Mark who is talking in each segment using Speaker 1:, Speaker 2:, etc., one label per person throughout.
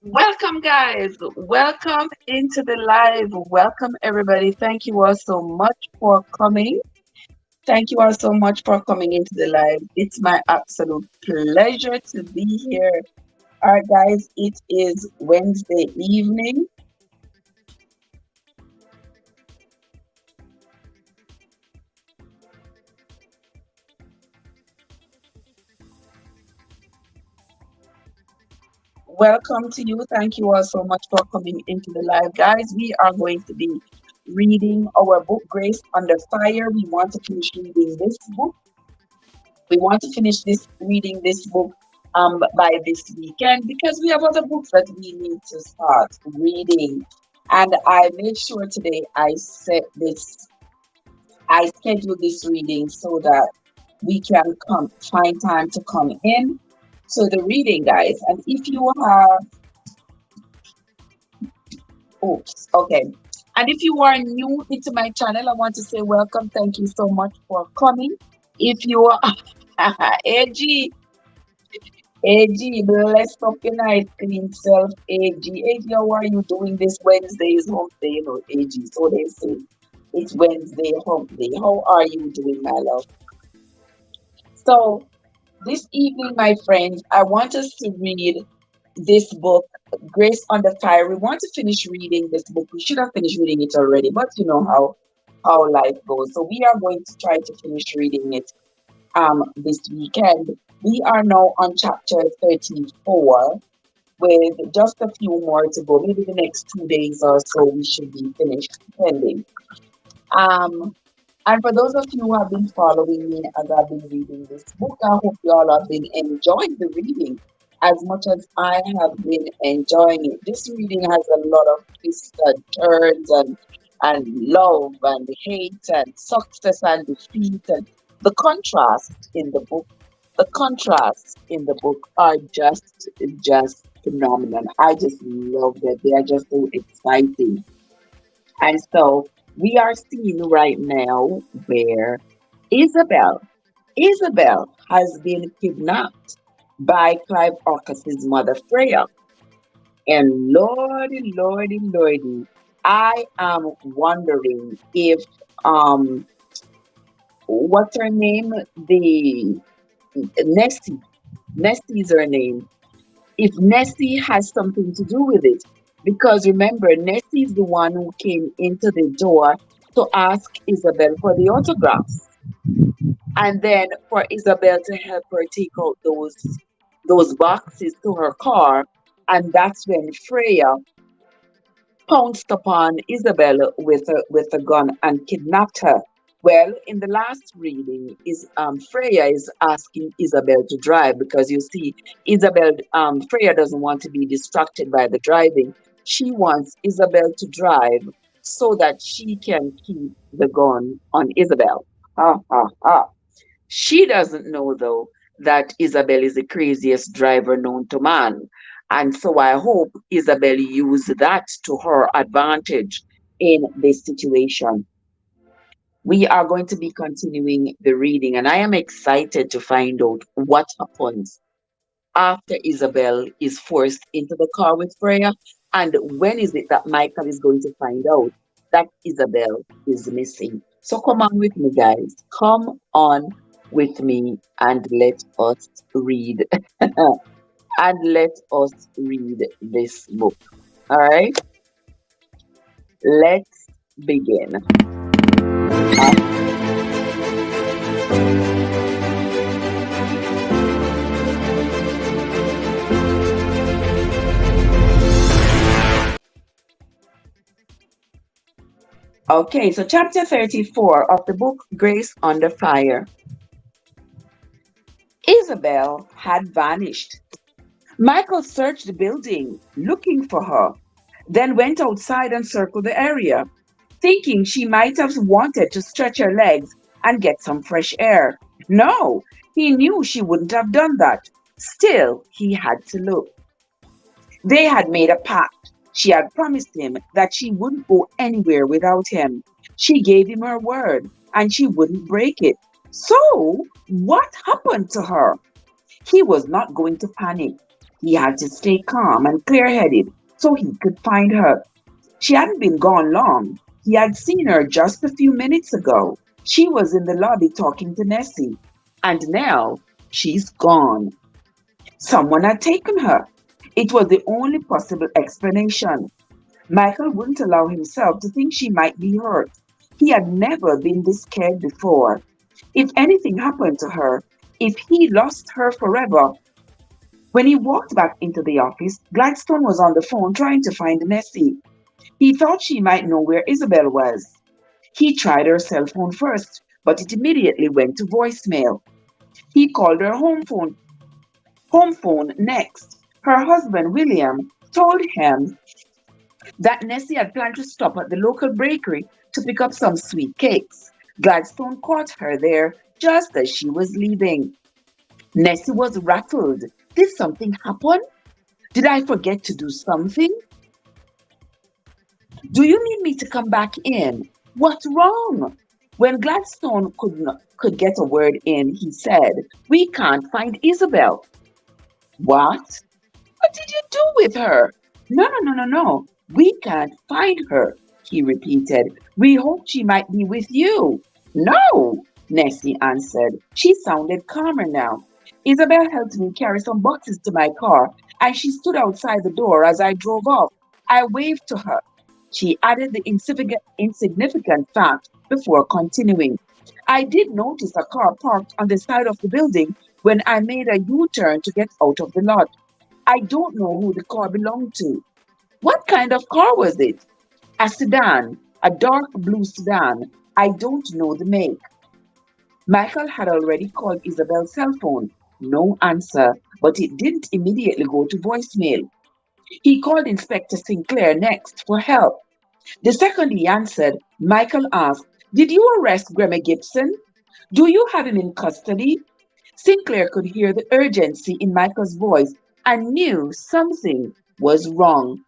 Speaker 1: Welcome, guys. Welcome into the live. Welcome, everybody. Thank you all so much for coming. Thank you all so much for coming into the live. It's my absolute pleasure to be here. All right, guys, it is Wednesday evening. Welcome to you. Thank you all so much for coming into the live, guys. We are going to be reading our book, Grace Under Fire. We want to finish reading this book. We want to finish this reading this book by this weekend because we have other books that we need to start reading. And I made sure today I scheduled this reading so that we can come find time to come in to the reading, guys. And if you have, oops, okay. And if you are new into my channel, I want to say welcome. Thank you so much for coming. If you are, AG, AG, bless up your nice clean self, AG. AG, how are you doing this Wednesday? Is hump day, AG. So they say it's Wednesday, hump day. How are you doing, my love? So this evening, my friends, I want us to read this book, Grace Under Fire. We want to finish reading this book. We should have finished reading it already, but you know how life goes. So we are going to try to finish reading it this weekend. We are now on chapter 34 with just a few more to go. Maybe the next 2 days or so we should be finished pending. Um, and for those of you who have been following me as I've been reading this book, I hope you all have been enjoying the reading as much as I have been enjoying it. This reading has a lot of twists and turns and love and hate and success and defeat and the contrast in the book. The contrasts in the book are just phenomenal. I just love that. They are just so exciting. And so we are seeing right now where Isabel, Isabel has been kidnapped by Clive Orcus's mother Freya. And Lordy, Lordy, Lordy, I am wondering if what's her name? The Nessie. Nessie is her name. If Nessie has something to do with it. Because remember, Nessie is the one who came into the door to ask Isabel for the autographs. And then for Isabel to help her take out those boxes to her car. And that's when Freya pounced upon Isabel with a gun and kidnapped her. Well, in the last reading, is Freya is asking Isabel to drive because you see, Freya doesn't want to be distracted by the driving. She wants Isabel to drive so that she can keep the gun on Isabel. Ha ha ha. She doesn't know though that Isabel is the craziest driver known to man. And so I hope Isabel used that to her advantage in this situation. We are going to be continuing the reading, and I am excited to find out what happens after Isabel is forced into the car with Freya, and when is it that Michael is going to find out that Isabel is missing. So come on with me, guys. Come on with me and let us read and let us read this book. All right, let's begin. Okay, so chapter 34 of the book Grace Under Fire. Isabel had vanished. Michael searched the building, looking for her, then went outside and circled the area, thinking she might have wanted to stretch her legs and get some fresh air. No, he knew she wouldn't have done that. Still, he had to look. They had made a pact. She had promised him that she wouldn't go anywhere without him. She gave him her word, and she wouldn't break it. So, what happened to her? He was not going to panic. He had to stay calm and clear-headed so he could find her. She hadn't been gone long. He had seen her just a few minutes ago. She was in the lobby talking to Nessie, and now she's gone. Someone had taken her. It was the only possible explanation. Michael wouldn't allow himself to think she might be hurt. He had never been this scared before. If anything happened to her, if he lost her forever. When he walked back into the office, Gladstone was on the phone trying to find Nessie. He thought she might know where Isabel was. He tried her cell phone first, but it immediately went to voicemail. He called her home phone next. Her husband, William, told him that Nessie had planned to stop at the local bakery to pick up some sweet cakes. Gladstone caught her there just as she was leaving. Nessie was rattled. Did something happen? Did I forget to do something? Do you need me to come back in? What's wrong? When Gladstone could get a word in, he said, "We can't find Isabel." What? What did you do with her? No. We can't find her, he repeated. We hoped she might be with you. No, Nessie answered. She sounded calmer now. Isabel helped me carry some boxes to my car, and she stood outside the door as I drove off. I waved to her. She added the insignificant fact before continuing. I did notice a car parked on the side of the building when I made a U-turn to get out of the lot. I don't know who the car belonged to. What kind of car was it? A sedan, a dark blue sedan. I don't know the make. Michael had already called Isabel's cell phone. No answer, but it didn't immediately go to voicemail. He called Inspector Sinclair next for help. The second he answered, Michael asked, "Did you arrest Grandma Gibson? Do you have him in custody?" Sinclair could hear the urgency in Michael's voice and knew something was wrong.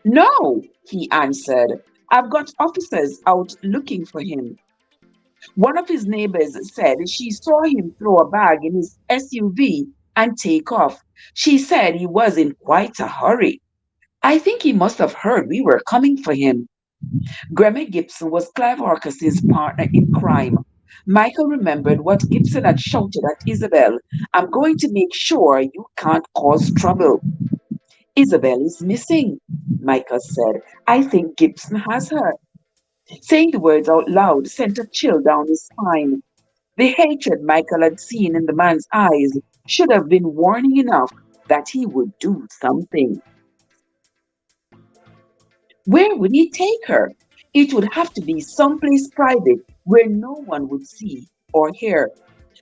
Speaker 1: "No," he answered. "I've got officers out looking for him." One of his neighbors said she saw him throw a bag in his SUV and take off. She said he was in quite a hurry. "I think he must have heard we were coming for him." Grandma Gibson was Clive Harkness's partner in crime. Michael remembered what Gibson had shouted at Isabel. "I'm going to make sure you can't cause trouble." "Isabel is missing," Michael said. "I think Gibson has her." Saying the words out loud sent a chill down his spine. The hatred Michael had seen in the man's eyes should have been warning enough that he would do something. Where would he take her? It would have to be someplace private where no one would see or hear.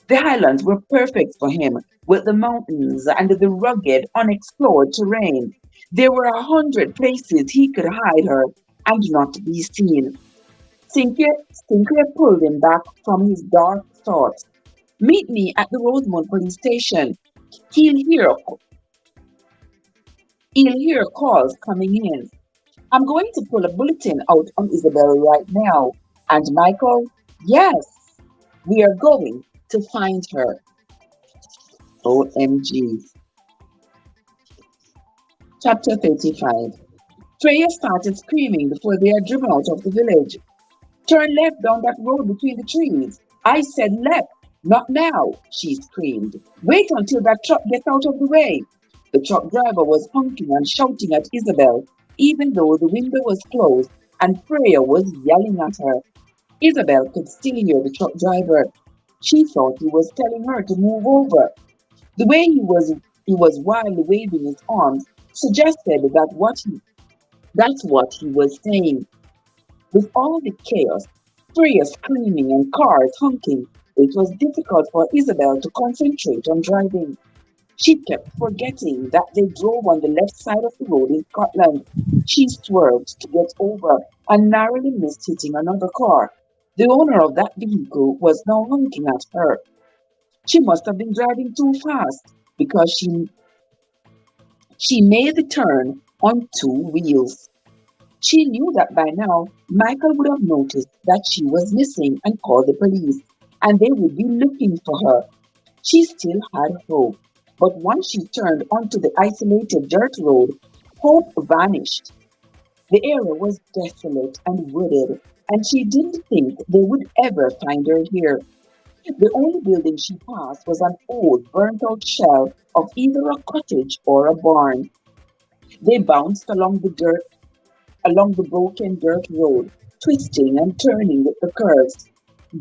Speaker 1: The highlands were perfect for him, with the mountains and the rugged, unexplored terrain. There were 100 places he could hide her and not be seen. Sinclair pulled him back from his dark thoughts. "Meet me at the Rosemont police station. He'll hear, he'll hear calls coming in. I'm going to pull a bulletin out on Isabel right now. And Michael, yes, we are going to find her." OMG. Chapter 35. Freya started screaming before they had driven out of the village. "Turn left down that road between the trees." "I said left, not now," she screamed. "Wait until that truck gets out of the way." The truck driver was honking and shouting at Isabel, even though the window was closed and Freya was yelling at her. Isabel could still hear the truck driver. She thought he was telling her to move over. The way he was wildly waving his arms suggested that's what he was saying. With all the chaos, Freya screaming and cars honking, it was difficult for Isabel to concentrate on driving. She kept forgetting that they drove on the left side of the road in Scotland. She swerved to get over and narrowly missed hitting another car. The owner of that vehicle was now honking at her. She must have been driving too fast because she made the turn on two wheels. She knew that by now Michael would have noticed that she was missing and called the police, and they would be looking for her. She still had hope. But once she turned onto the isolated dirt road, hope vanished. The area was desolate and wooded, and she didn't think they would ever find her here. The only building she passed was an old, burnt out shell of either a cottage or a barn. They bounced along the broken dirt road, twisting and turning with the curves.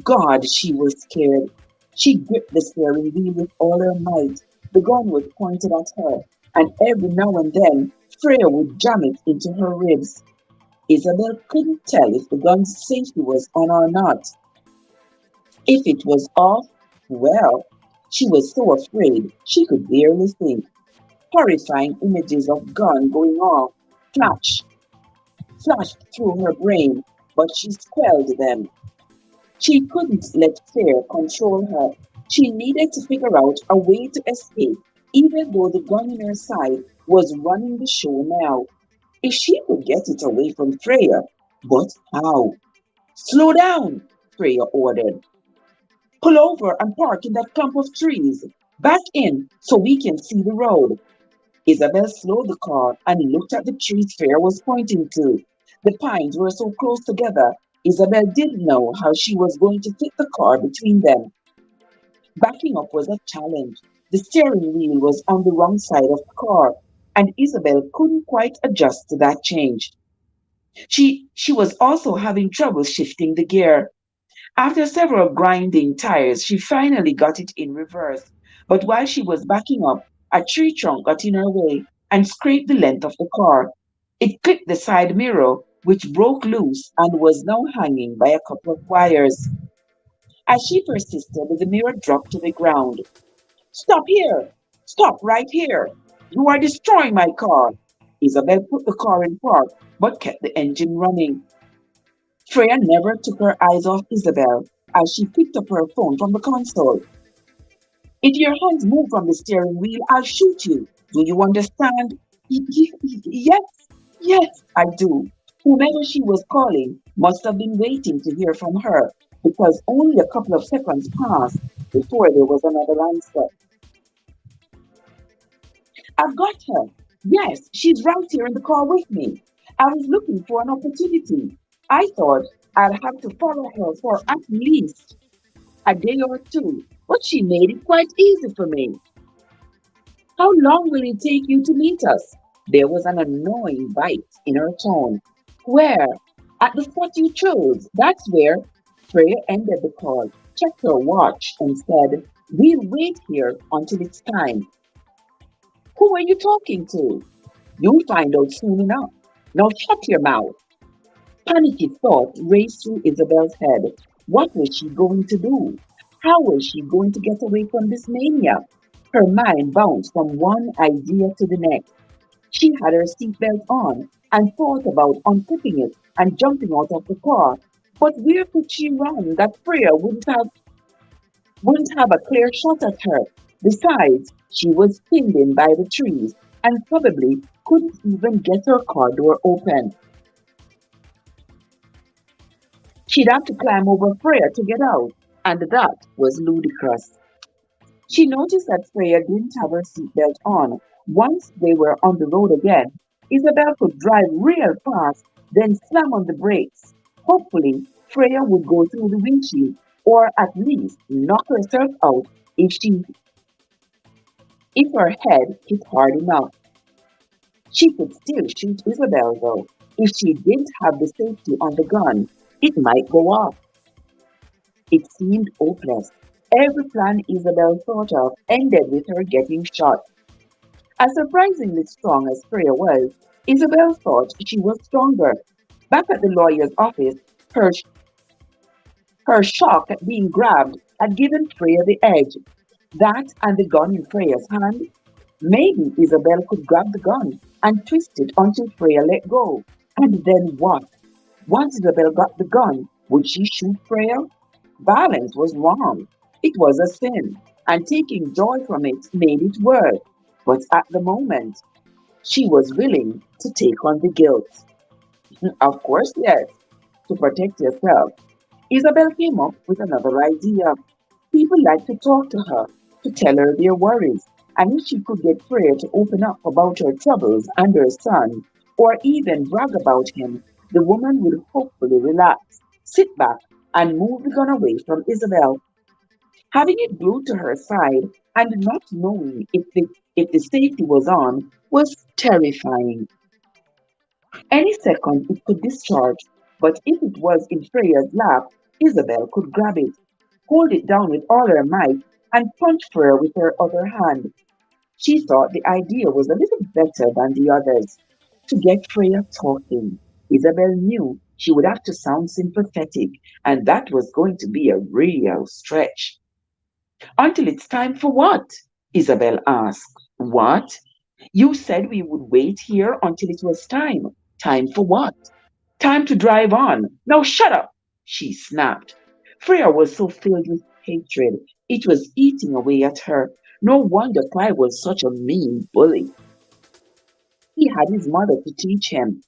Speaker 1: God, she was scared. She gripped the steering wheel with all her might. The gun was pointed at her, and every now and then Freya would jam it into her ribs. Isabel couldn't tell if the gun's safety was on or not. If it was off, well, she was so afraid she could barely think. Horrifying images of gun going off flashed through her brain, but she quelled them. She couldn't let fear control her. She needed to figure out a way to escape, even though the gun in her side was running the show now. If she could get it away from Freya, but how? Slow down, Freya ordered. Pull over and park in that clump of trees. Back in so we can see the road. Isabel slowed the car and looked at the trees Freya was pointing to. The pines were so close together, Isabel didn't know how she was going to fit the car between them. Backing up was a challenge. The steering wheel was on the wrong side of the car, and Isabel couldn't quite adjust to that change. She was also having trouble shifting the gear. After several grinding tires, she finally got it in reverse. But while she was backing up, a tree trunk got in her way and scraped the length of the car. It clipped the side mirror, which broke loose and was now hanging by a couple of wires. As she persisted, the mirror dropped to the ground. Stop here! Stop right here! You are destroying my car! Isabel put the car in park, but kept the engine running. Freya never took her eyes off Isabel as she picked up her phone from the console. If your hands move from the steering wheel, I'll shoot you. Do you understand? Yes, yes, I do. Whomever she was calling must have been waiting to hear from her because only a couple of seconds passed before there was another answer. I've got her. Yes, she's right here in the car with me. I was looking for an opportunity. I thought I'd have to follow her for at least a day or two, but she made it quite easy for me. How long will it take you to meet us? There was an annoying bite in her tone. Where? At the spot you chose. That's where. Freya ended the call, checked her watch, and said, We'll wait here until it's time. Who are you talking to? You'll find out soon enough. Now shut your mouth. Panicky thought raced through Isabel's head. What was she going to do? How was she going to get away from this mania? Her mind bounced from one idea to the next. She had her seatbelt on and thought about unclipping it and jumping out of the car. But where could she run that Freya wouldn't have a clear shot at her? Besides, she was pinned in by the trees and probably couldn't even get her car door open. She'd have to climb over Freya to get out, and that was ludicrous. She noticed that Freya didn't have her seatbelt on. Once they were on the road again, Isabel could drive real fast, then slam on the brakes. Hopefully, Freya would go through the windshield, or at least knock herself out if her head hit hard enough. She could still shoot Isabel though. If she didn't have the safety on the gun, it might go off. It seemed hopeless. Every plan Isabel thought of ended with her getting shot. As surprisingly strong as Freya was, Isabel thought she was stronger. Back at the lawyer's office, her shock at being grabbed had given Freya the edge. That and the gun in Freya's hand. Maybe Isabel could grab the gun and twist it until Freya let go. And then what? Once Isabel got the gun, would she shoot Freya? Violence was wrong. It was a sin, and taking joy from it made it worse. But at the moment, she was willing to take on the guilt. Of course, yes, to protect herself. Isabel came up with another idea. People liked to talk to her, to tell her their worries. And if she could get Freya to open up about her troubles and her son, or even brag about him, the woman would hopefully relax, sit back, and move the gun away from Isabel. Having it glued to her side and not knowing if the safety was on was terrifying. Any second it could discharge, but if it was in Freya's lap, Isabel could grab it, hold it down with all her might, and punch Freya with her other hand. She thought the idea was a little better than the others. To get Freya talking, Isabel knew she would have to sound sympathetic, and that was going to be a real stretch. Until it's time for what? Isabel asked. What? You said we would wait here until it was time. Time for what? Time to drive on. Now shut up, she snapped. Freya was so filled with hatred, it was eating away at her. No wonder Clive was such a mean bully. He had his mother to teach him.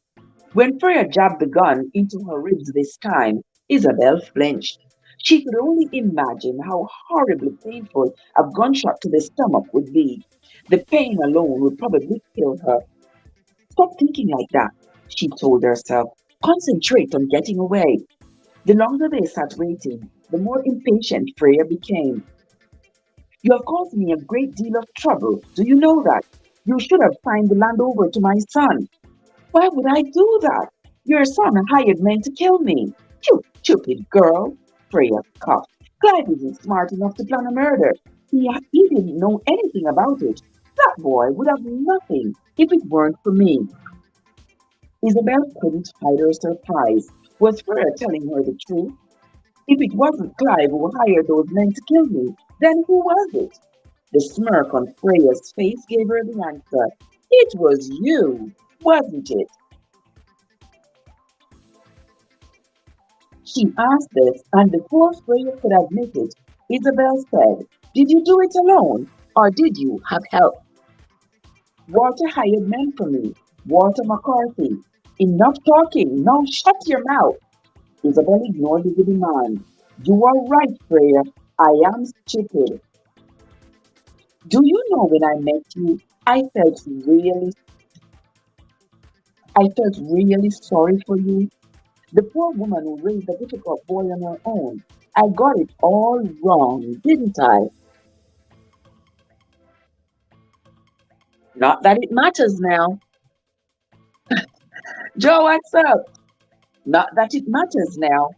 Speaker 1: When Freya jabbed the gun into her ribs this time, Isabel flinched. She could only imagine how horribly painful a gunshot to the stomach would be. The pain alone would probably kill her. Stop thinking like that, she told herself. Concentrate on getting away. The longer they sat waiting, the more impatient Freya became. You have caused me a great deal of trouble. Do you know that? You should have signed the land over to my son. Why would I do that? Your son hired men to kill me. You stupid girl, Freya coughed. Clive isn't smart enough to plan a murder. He didn't know anything about it. That boy would have nothing if it weren't for me. Isabel couldn't hide her surprise. Was Freya telling her the truth? If it wasn't Clive who hired those men to kill me, then who was it? The smirk on Freya's face gave her the answer. It was you, wasn't it? She asked this, and before Freya could admit it, Isabel said, Did you do it alone, or did you have help? Walter hired men for me. Walter McCarthy. Enough talking. Now shut your mouth. Isabel ignored the demand. You are right, Freya. I am stupid. Do you know when I met you, I felt really sorry for you. The poor woman who raised a difficult boy on her own. I got it all wrong, didn't I? Not that it matters now. Joe, what's up? Not that it matters now.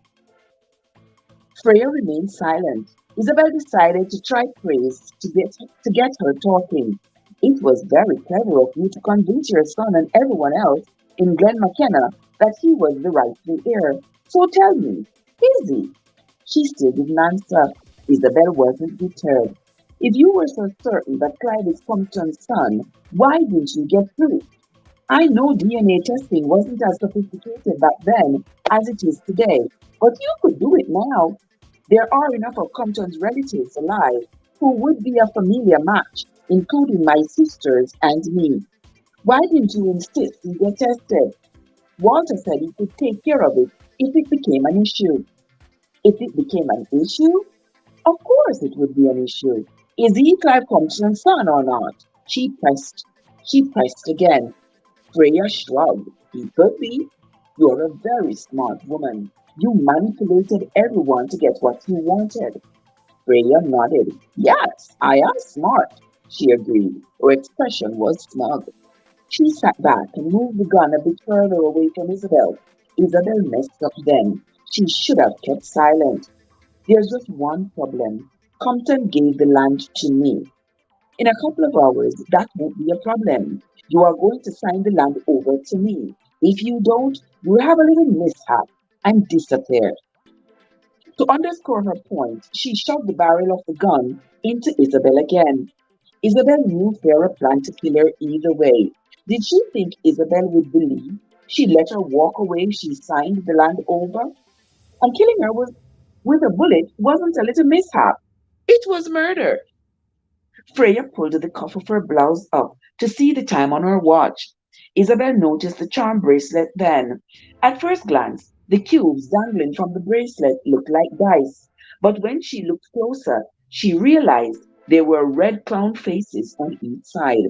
Speaker 1: Freya remained silent. Isabel decided to try praise to get her talking. It was very clever of you to convince your son and everyone else in Glen McKenna that he was the rightful heir. So tell me, is he? She still didn't answer. Isabel wasn't deterred. If you were so certain that Clive is Compton's son, why didn't you get proof? I know DNA testing wasn't as sophisticated back then as it is today, but you could do it now. There are enough of Compton's relatives alive who would be a familiar match, including my sisters and me. Why didn't you insist we get tested? Walter said he could take care of it if it became an issue. If it became an issue? Of course it would be an issue. Is he Clive Compton's son or not? She pressed. She pressed again. Freya shrugged. He could be. You're a very smart woman. You manipulated everyone to get what you wanted. Freya nodded. Yes, I am smart, she agreed. Her expression was smug. She sat back and moved the gun a bit further away from Isabel. Isabel messed up then. She should have kept silent. There's just one problem. Compton gave the land to me. In a couple of hours, that won't be a problem. You are going to sign the land over to me. If you don't, you have a little mishap and disappear. To underscore her point, she shoved the barrel of the gun into Isabel again. Isabel knew Farah planned to kill her either way. Did she think Isabel would believe she'd let her walk away if she signed the land over? And killing her with a bullet wasn't a little mishap. It was murder. Freya pulled the cuff of her blouse up to see the time on her watch. Isabel noticed the charm bracelet then. At first glance, the cubes dangling from the bracelet looked like dice. But when she looked closer, she realized There were red clown faces on each side.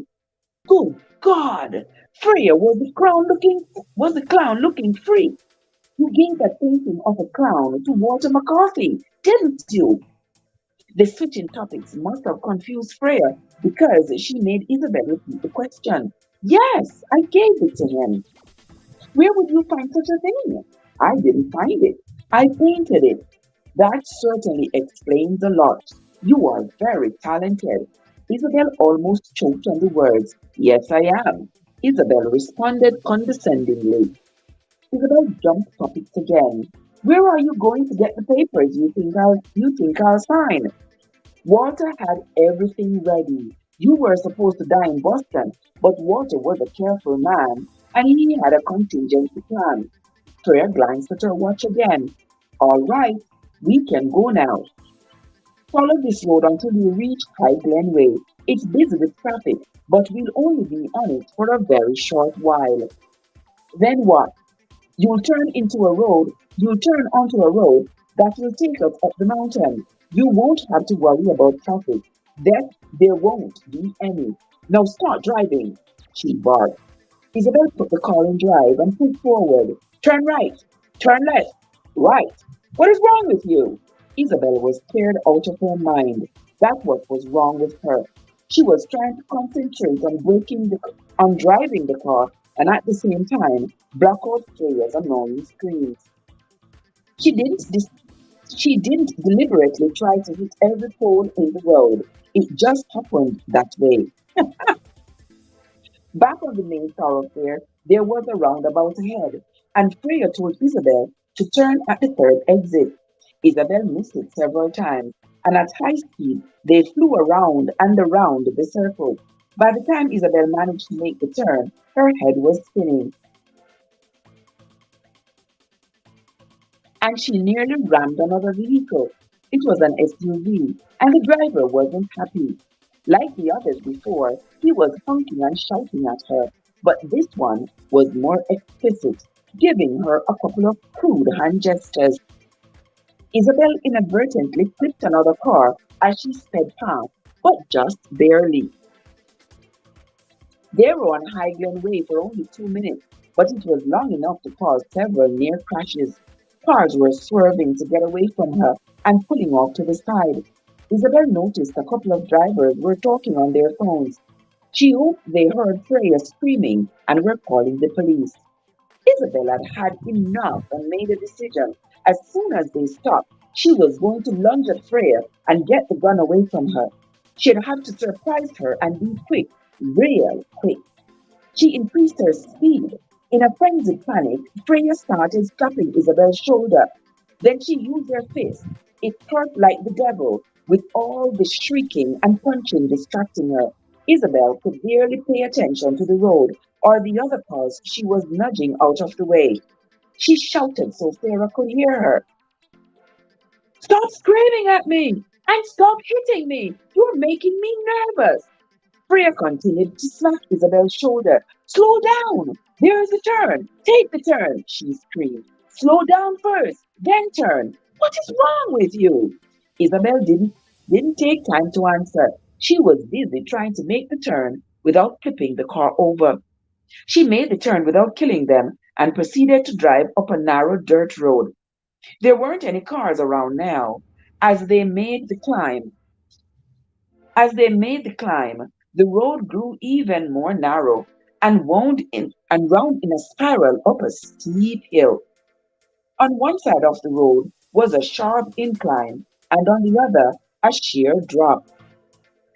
Speaker 1: Good God! Freya, was the clown looking free? You gave that painting of a clown to Walter McCarthy, didn't you? The switching topics must have confused Freya because she made Isabel repeat the question. Yes, I gave it to him. Where would you find such a thing? I didn't find it. I painted it. That certainly explains a lot. You are very talented. Isabel almost choked on the words. Yes, I am. Isabel responded condescendingly. Isabel jumped topics again. Where are you going to get the papers you think I'll sign? Walter had everything ready. You were supposed to die in Boston, but Walter was a careful man, and he had a contingency plan. Freya glanced at her watch again. All right, we can go now. Follow this road until you reach High Glen Way. It's busy with traffic, but we'll only be on it for a very short while. Then what? You'll turn onto a road that will take us up the mountain. You won't have to worry about traffic. There won't be any. Now start driving, she barked. Isabel put the car in drive and pulled forward. Turn right, turn left, right. What is wrong with you? Isabel was scared out of her mind. That's what was wrong with her. She was trying to concentrate on driving the car and at the same time block out Freya's annoying screams. She didn't dis- she didn't deliberately try to hit every pole in the road. It just happened that way. Back on the main thoroughfare, there was a roundabout ahead, and Freya told Isabel to turn at the third exit. Isabel missed it several times, and at high speed, they flew around and around the circle. By the time Isabel managed to make the turn, her head was spinning, and she nearly rammed another vehicle. It was an SUV, and the driver wasn't happy. Like the others before, he was honking and shouting at her, but this one was more explicit, giving her a couple of crude hand gestures. Isabel inadvertently clipped another car as she sped past, but just barely. They were on Highland Way for only 2 minutes, but it was long enough to cause several near crashes. Cars were swerving to get away from her and pulling off to the side. Isabel noticed a couple of drivers were talking on their phones. She hoped they heard Freya screaming and were calling the police. Isabel had had enough and made a decision. As soon as they stopped, she was going to lunge at Freya and get the gun away from her. She'd have to surprise her and be quick, real quick. She increased her speed. In a frenzied panic, Freya started slapping Isabel's shoulder. Then she used her fist. It hurt like the devil, with all the shrieking and punching distracting her. Isabel could barely pay attention to the road or the other cars she was nudging out of the way. She shouted so Sarah could hear her. Stop screaming at me! And stop hitting me! You're making me nervous! Freya continued to slap Isabel's shoulder. Slow down! There's a turn! Take the turn! She screamed. Slow down first, then turn. What is wrong with you? Isabel didn't take time to answer. She was busy trying to make the turn without flipping the car over. She made the turn without killing them and proceeded to drive up a narrow dirt road. There weren't any cars around now. As they made the climb, as they made the climb, the road grew even more narrow and wound in a spiral up a steep hill. On one side of the road was a sharp incline, and on the other a sheer drop.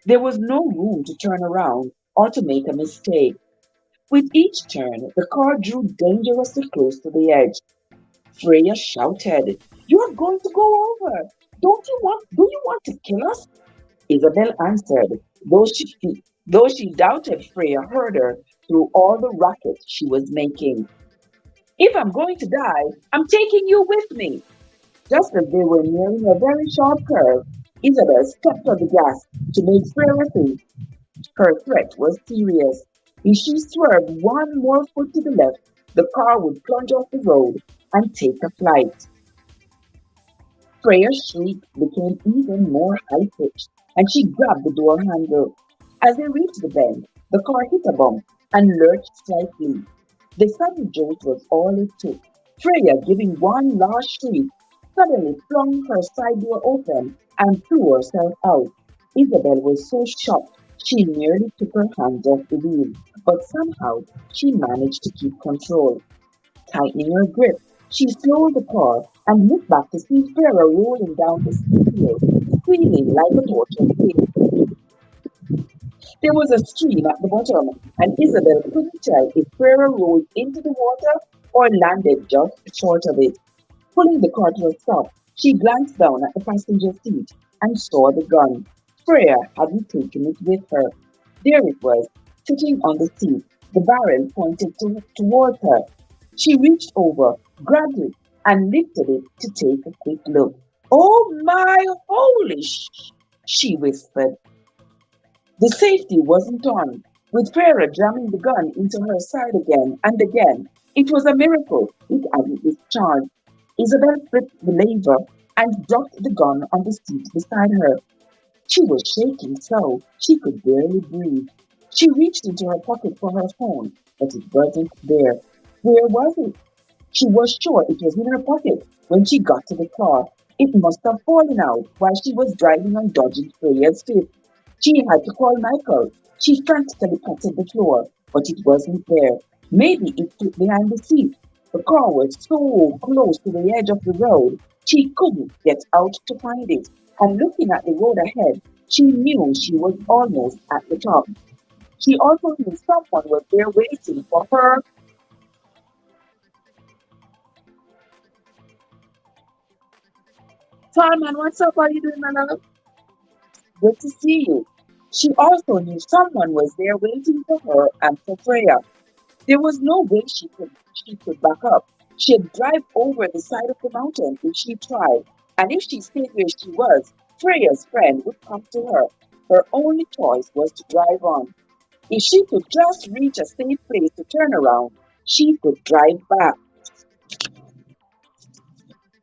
Speaker 1: There was no room to turn around or to make a mistake. With each turn, the car drew dangerously close to the edge. Freya shouted, You're going to go over! Do you want to kill us? Isabel answered, though she doubted Freya heard her through all the racket she was making. If I'm going to die, I'm taking you with me. Just as they were nearing a very sharp curve, Isabel stepped on the gas to make Freya think her threat was serious. If she swerved one more foot to the left, the car would plunge off the road and take a flight. Freya's shriek became even more high-pitched, and she grabbed the door handle. As they reached the bend, the car hit a bump and lurched slightly. The sudden jolt was all it took. Freya, giving one last shriek, suddenly flung her side door open and threw herself out. Isabel was so shocked she nearly took her hands off the wheel, but somehow she managed to keep control. Tightening her grip, she slowed the car and looked back to see Farah rolling down the steep hill, squealing like a tortured pig. There was a stream at the bottom, and Isabel couldn't tell if Farah rolled into the water or landed just short of it. Pulling the car to a stop, she glanced down at the passenger seat and saw the gun. Freya hadn't taken it with her. There it was, sitting on the seat, the barrel pointed towards her. She reached over, grabbed it, and lifted it to take a quick look. Oh my holy she whispered. The safety wasn't on. With Farah jamming the gun into her side again and again, it was a miracle it hadn't discharged. Isabel flipped the lever and dropped the gun on the seat beside her. She was shaking so she could barely breathe. She reached into her pocket for her phone, but it wasn't there. Where was it? She was sure it was in her pocket when she got to the car. It must have fallen out while she was driving and dodging Freya's fist. She had to call Michael. She frantically patted the floor, but it wasn't there. Maybe it slipped behind the seat. The car was so close to the edge of the road, she couldn't get out to find it. And looking at the road ahead, she knew she was almost at the top. She also knew someone was there waiting for her. Salman, what's up? How are you doing, my love? Good to see you. She also knew someone was there waiting for her and for Freya. There was no way she could back up. She'd drive over the side of the mountain if she tried, and if she stayed where she was, Freya's friend would come to her. Her only choice was to drive on. If she could just reach a safe place to turn around, she could drive back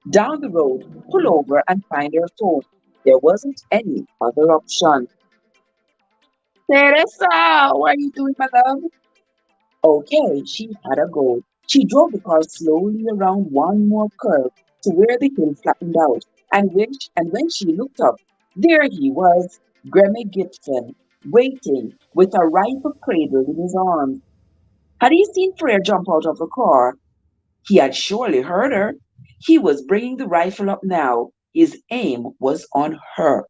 Speaker 1: down the road, pull over, and find her phone. There wasn't any other option. Teresa, how are you doing, my love? Okay, she had a goal. She drove the car slowly around one more curve to where the hill flattened out, and when she looked up, there he was, Grammy Gibson, waiting with a rifle cradled in his arms. Had he seen Freya jump out of the car? He had surely heard her. He was bringing the rifle up now. His aim was on her.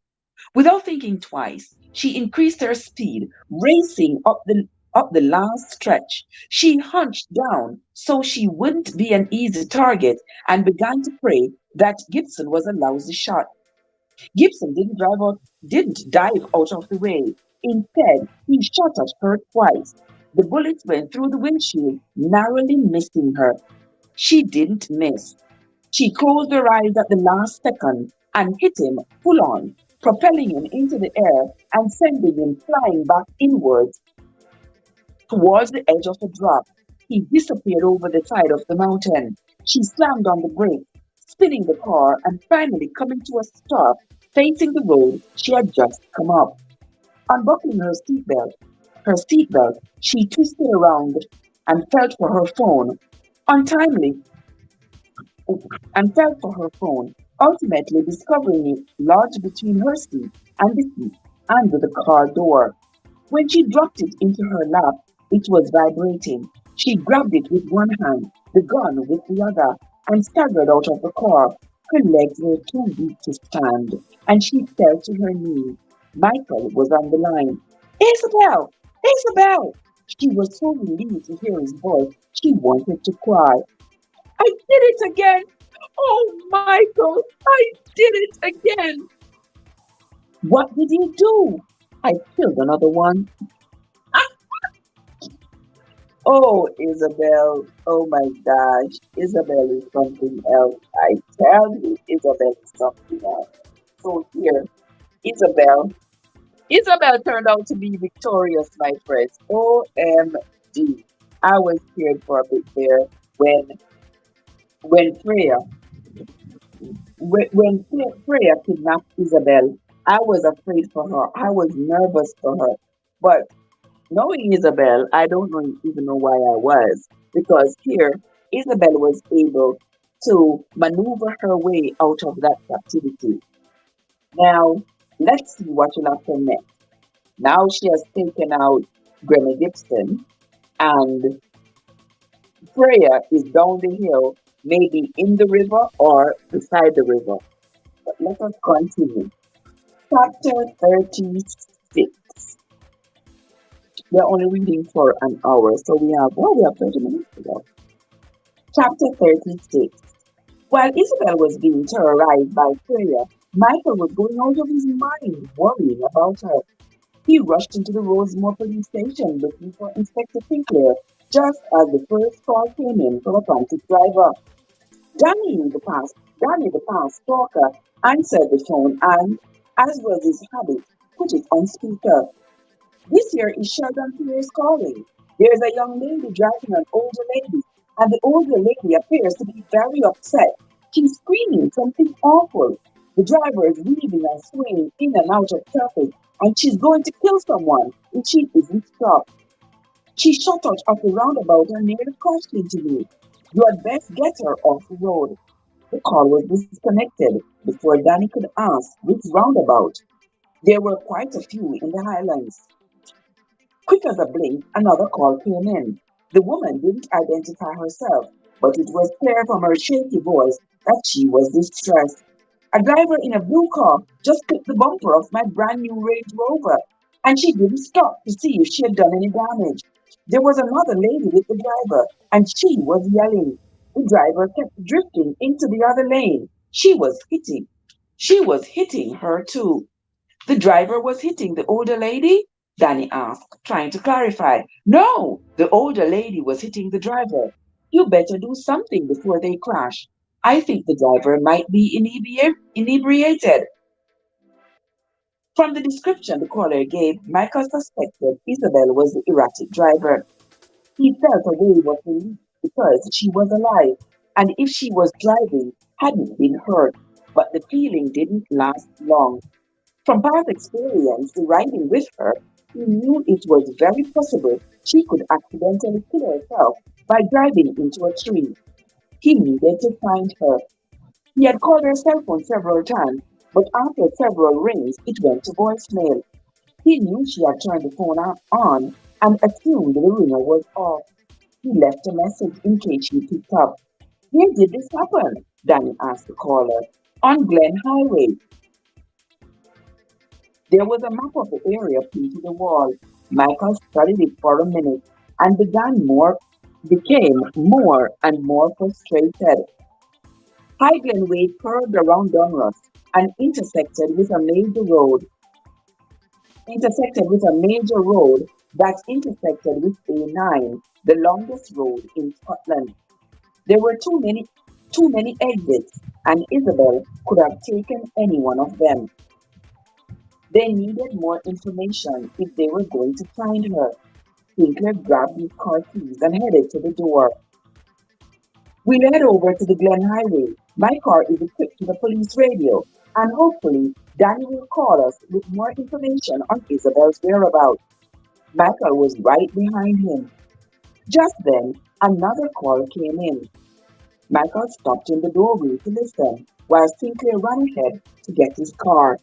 Speaker 1: Without thinking twice, she increased her speed, racing up the last stretch. She hunched down so she wouldn't be an easy target and began to pray that Gibson was a lousy shot. Gibson didn't dive out of the way. Instead, he shot at her twice. The bullets went through the windshield, narrowly missing her. She didn't miss. She closed her eyes at the last second and hit him full on, propelling him into the air and sending him flying back inwards towards the edge of the drop. He disappeared over the side of the mountain. She slammed on the brakes, spinning the car and finally coming to a stop facing the road she had just come up. Unbuckling her seatbelt, she twisted around and felt for her phone. Untimely, and felt for her phone, ultimately discovering it lodged between her seat and the seat under the car door. When she dropped it into her lap, it was vibrating. She grabbed it with one hand, the gun with the other, and staggered out of the car. Her legs were too weak to stand, and she fell to her knees. Michael was on the line. Isabel! Isabel! She was so relieved to hear his voice, she wanted to cry. I did it again! Oh, Michael, I did it again! What did you do? I killed another one. Oh, Isabel. Oh my gosh. Isabel is something else. I tell you, Isabel is something else. So here, Isabel. Isabel turned out to be victorious, my friends. OMG. I was scared for a bit there when Freya When Freya kidnapped Isabel, I was afraid for her. I was nervous for her. But knowing Isabel, I don't even know why I was, because here Isabel was able to maneuver her way out of that captivity. Now, let's see what will happen next. Now she has taken out Granny Gibson, and Freya is down the hill, maybe in the river or beside the river. But let us continue. Chapter 36. We're only reading for an hour, so we have 30 minutes to go. Chapter 36. While Isabel was being terrorized by Freya, Michael was going out of his mind, worrying about her. He rushed into the Rosemore police station looking for Inspector Sinclair, just as the first call came in from a frantic driver. Danny, the past stalker, answered the phone and, as was his habit, put it on speaker. This year is Sheldon Pierce calling. There's a young lady driving an older lady, and the older lady appears to be very upset. She's screaming something awful. The driver is weaving and swaying in and out of traffic, and she's going to kill someone if she isn't stopped. She shot out of the roundabout and nearly crashed into me. You had best get her off the road. The call was disconnected before Danny could ask which roundabout. There were quite a few in the Highlands. Quick as a blink, another call came in. The woman didn't identify herself, but it was clear from her shaky voice that she was distressed. A driver in a blue car just clipped the bumper of my brand new Range Rover, and she didn't stop to see if she had done any damage. There was another lady with the driver, and she was yelling. The driver kept drifting into the other lane. She was hitting her too. The driver was hitting the older lady? Danny asked, trying to clarify. No, the older lady was hitting the driver. You better do something before they crash. I think the driver might be inebriated. From the description the caller gave, Michael suspected Isabel was the erratic driver. He felt a wave of relief because she was alive, and if she was driving, hadn't been hurt. But the feeling didn't last long. From past experience riding with her, he knew it was very possible she could accidentally kill herself by driving into a tree. He needed to find her. He had called her cell phone several times, but after several rings, it went to voicemail. He knew she had turned the phone on and assumed the ringer was off. He left a message in case she picked up. Where did this happen? Danny asked the caller. On Glen Highway. There was a map of the area pinned to the wall. Michael studied it for a minute and became more and more frustrated. High Glenway curved around Dunross and intersected with a major road that intersected with A9, the longest road in Scotland. There were too many exits, and Isabel could have taken any one of them. They needed more information if they were going to find her. Sinclair grabbed his car keys and headed to the door. We'll head over to the Glen Highway. My car is equipped with a police radio, and hopefully Danny will call us with more information on Isabel's whereabouts. Michael was right behind him. Just then, another call came in. Michael stopped in the doorway to listen, while Sinclair ran ahead to get his car.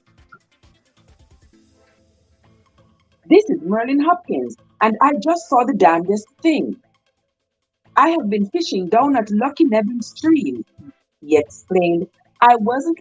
Speaker 1: This is Merlin Hopkins, and I just saw the damnedest thing. I have been fishing down at Lucky Nevin Stream, he explained. I wasn't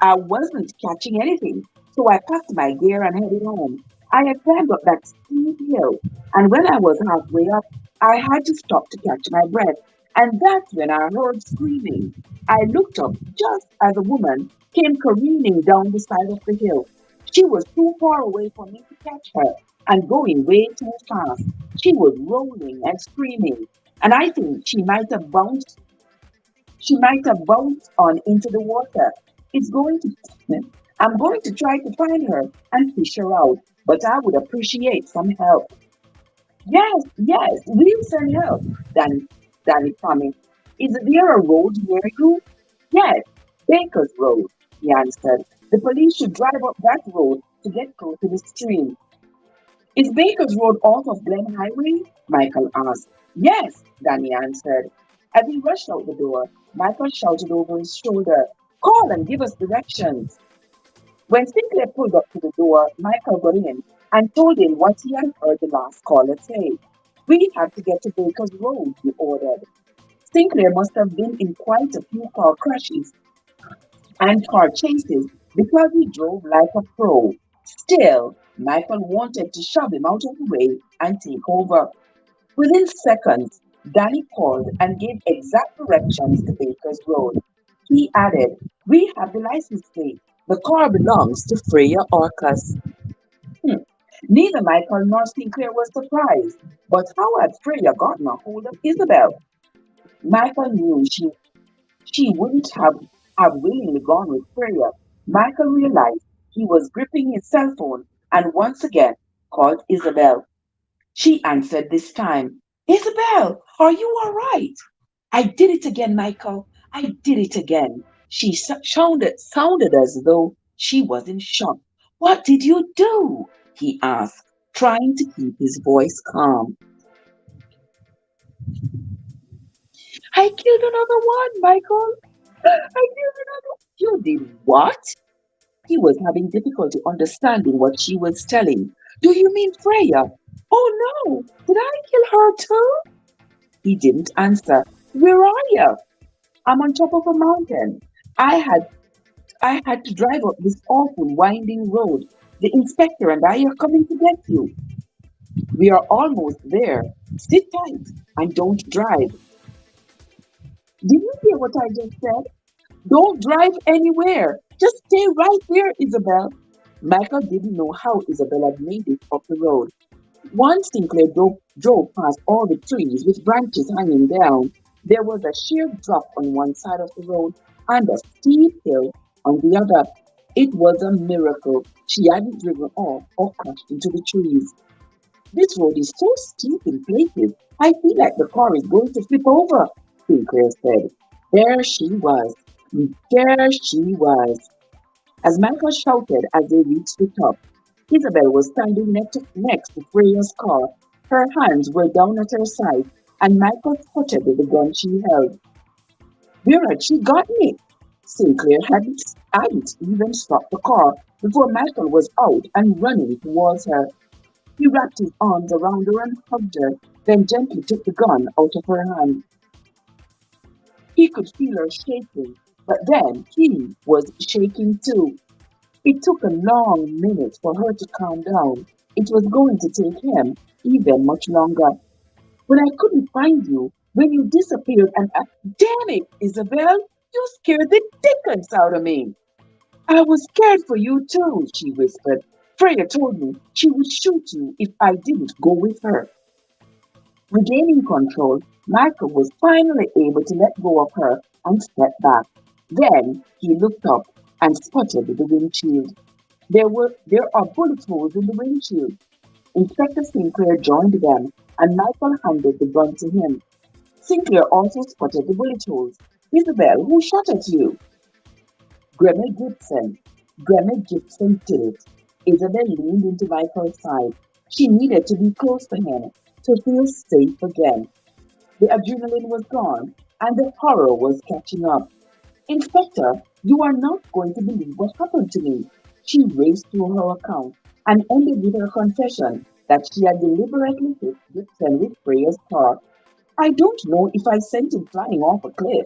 Speaker 1: I wasn't catching anything, so I packed my gear and headed home. I had climbed up that steep hill, and when I was halfway up, I had to stop to catch my breath, and that's when I heard screaming. I looked up just as a woman came careening down the side of the hill. She was too far away for me to catch her, and going way too fast. She was rolling and screaming, and I think she might have bounced on into the water. It's going to I'm going to try to find her and fish her out, but I would appreciate some help. Yes, yes, we'll send help, Danny, Danny promised. Is there a road near you? Yes, Baker's Road, he answered. The police should drive up that road to get close to the stream. Is Baker's Road off of Glen Highway? Michael asked. Yes, Danny answered. As he rushed out the door, Michael shouted over his shoulder, call and give us directions. When Sinclair pulled up to the door, Michael got in and told him what he had heard the last caller say. We have to get to Baker's Road, he ordered. Sinclair must have been in quite a few car crashes and car chases because he drove like a pro. Still, Michael wanted to shove him out of the way and take over. Within seconds, Danny called and gave exact directions to Baker's Road. He added, we have the license plate. The car belongs to Freya Orcas. Neither Michael nor Sinclair was surprised. But how had Freya gotten a hold of Isabel? Michael knew she wouldn't have willingly gone with Freya. Michael realized he was gripping his cell phone and once again called Isabel. She answered this time. Isabel, are you all right? I did it again, Michael. I did it again. She sounded as though she was in shock. What did you do? He asked, trying to keep his voice calm. I killed another one, Michael. I killed another. You did what? He was having difficulty understanding what she was telling. Do you mean Freya? Oh no, did I kill her too? He didn't answer. Where are you? I'm on top of a mountain. I had I had to drive up this awful winding road. The inspector and I are coming to get you. We are almost there. Sit tight and don't drive. Did you hear what I just said? Don't drive anywhere. Just stay right there, Isabel. Michael didn't know how Isabel had made it up the road. Once Sinclair drove past all the trees with branches hanging down, there was a sheer drop on one side of the road and a steep hill on the other. It was a miracle she hadn't driven off or crashed into the trees. This road is so steep in places, I feel like the car is going to flip over, Sinclair said. There she was. There she was. As Michael shouted as they reached the top, Isabel was standing next to Freya's car. Her hands were down at her side, and Michael spotted the gun she held. Where had she gotten it? Sinclair hadn't even stopped the car before Michael was out and running towards her. He wrapped his arms around her and hugged her, then gently took the gun out of her hand. He could feel her shaking, but then he was shaking too. It took a long minute for her to calm down. It was going to take him even much longer. When I couldn't find you, when you disappeared and damn it, Isabel, you scared the dickens out of me. I was scared for you too, she whispered. Freya told me she would shoot you if I didn't go with her. Regaining control, Michael was finally able to let go of her and step back. Then he looked up and spotted the windshield. There are bullet holes in the windshield. Inspector Sinclair joined them, and Michael handed the gun to him. Sinclair also spotted the bullet holes. Isabel, who shot at you? Gremmy Gibson. Gremmy Gibson did it. Isabel leaned into Michael's side. She needed to be close to him to feel safe again. The adrenaline was gone, and the horror was catching up. Inspector, you are not going to believe what happened to me. She raced through her account and ended with her confession that she had deliberately hit Gibson with Freya's car. I don't know if I sent him flying off a cliff.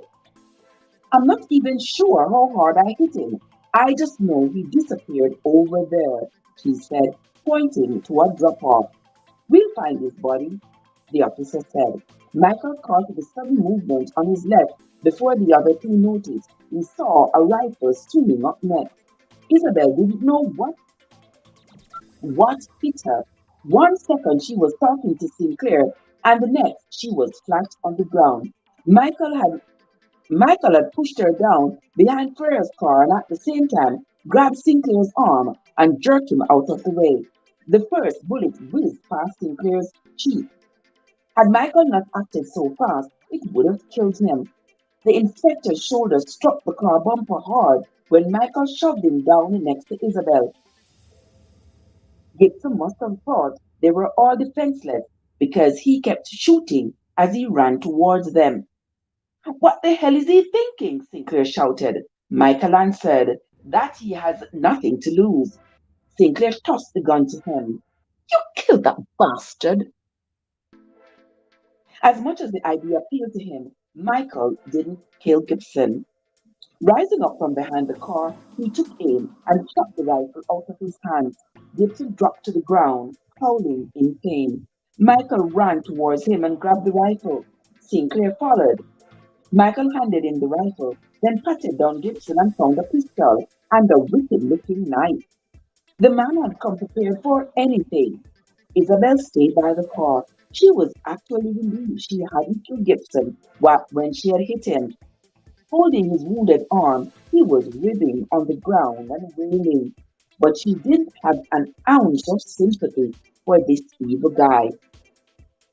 Speaker 1: I'm not even sure how hard I hit him. I just know he disappeared over there, she said, pointing to a drop-off. We'll find his body, the officer said. Michael caught the sudden movement on his left before the other two noticed. He saw a rifle streaming up next. Isabel didn't know what hit her. 1 second she was talking to Sinclair, and the next she was flat on the ground. Michael had pushed her down behind Freya's car and at the same time grabbed Sinclair's arm and jerked him out of the way. The first bullet whizzed past Sinclair's cheek. Had Michael not acted so fast, it would have killed him. The inspector's shoulder struck the car bumper hard when Michael shoved him down next to Isabel. Gibson must have thought they were all defenseless because he kept shooting as he ran towards them. What the hell is he thinking? Sinclair shouted. Michael answered that he has nothing to lose. Sinclair tossed the gun to him. You killed that bastard. As much as the idea appealed to him, Michael didn't kill Gibson. Rising up from behind the car, he took aim and shot the rifle out of his hands. Gibson dropped to the ground, howling in pain. Michael ran towards him and grabbed the rifle. Sinclair followed. Michael handed him the rifle, then patted down Gibson and found a pistol and a wicked-looking knife. The man had come prepared for anything. Isabel stayed by the car. She was actually relieved she hadn't killed Gibson when she had hit him. Holding his wounded arm, he was writhing on the ground and wailing. But she didn't have an ounce of sympathy for this evil guy.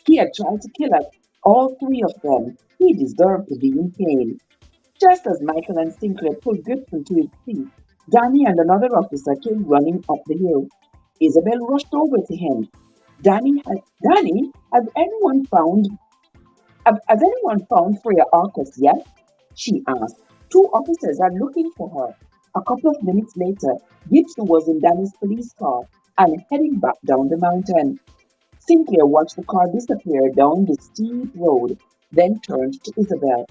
Speaker 1: He had tried to kill us, all three of them. He deserved to be in pain. Just as Michael and Sinclair pulled Gibson to his feet, Danny and another officer came running up the hill. Isabel rushed over to him. Danny, has anyone found Freya Arcus yet? She asked. Two officers are looking for her. A couple of minutes later, Gibson was in Danny's police car and heading back down the mountain. Sinclair watched the car disappear down the steep road, then turned to Isabel.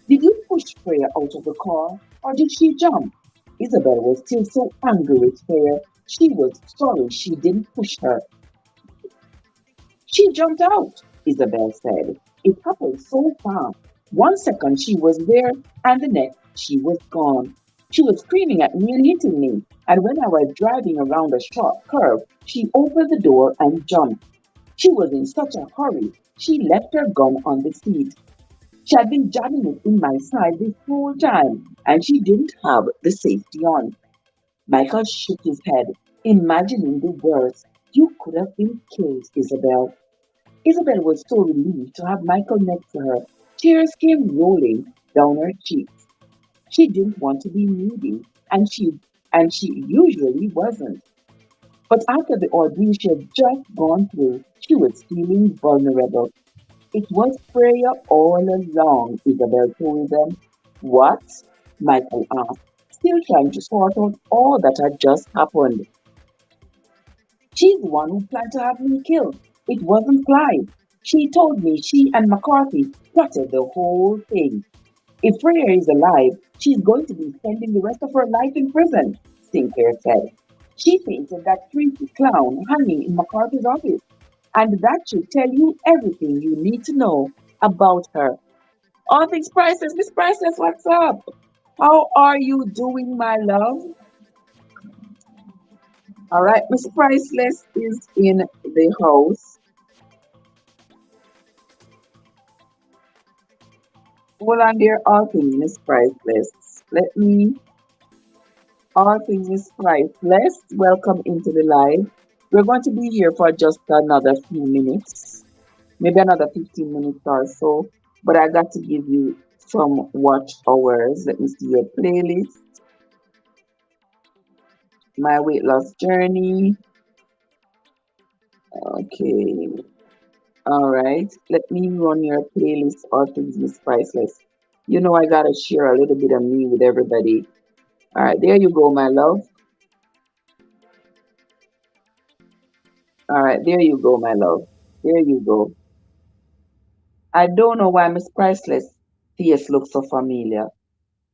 Speaker 1: Did you push Freya out of the car, or did she jump? Isabel was still so angry with Freya, she was sorry she didn't push her. She jumped out, Isabel said. It happened so fast. 1 second she was there, and the next she was gone. She was screaming at me and hitting me, and when I was driving around a short curve, she opened the door and jumped. She was in such a hurry, she left her gun on the seat. She had been jamming it in my side this whole time, and she didn't have the safety on. Michael shook his head, imagining the worst. You could have been killed, Isabel. Isabel was so relieved to have Michael next to her. Tears came rolling down her cheeks. She didn't want to be needy, and she usually wasn't. But after the ordeal she had just gone through, she was feeling vulnerable. It was Freya all along, Isabel told them. What? Michael asked, still trying to sort out all that had just happened. She's the one who planned to have me killed. It wasn't Clive. She told me she and McCarthy plotted the whole thing. If Freya is alive, she's going to be spending the rest of her life in prison, Sinclair said. She painted that creepy clown hanging in McCarthy's office, and that should tell you everything you need to know about her. All things Priceless, Miss Priceless, what's up? How are you doing, my love? All right, Miss Priceless is in the house. Hold on there, all things Miss Priceless. All things Miss Priceless, welcome into the live. We're going to be here for just another few minutes, maybe another 15 minutes or so, but I got to give you some watch hours. Let me see your playlist. My weight loss journey. Okay. All right. Let me run your playlist, all things Miss Priceless. You know I gotta share a little bit of me with everybody. All right, there you go, my love. All right, there you go, my love. There you go. I don't know why Miss Priceless face looks so familiar.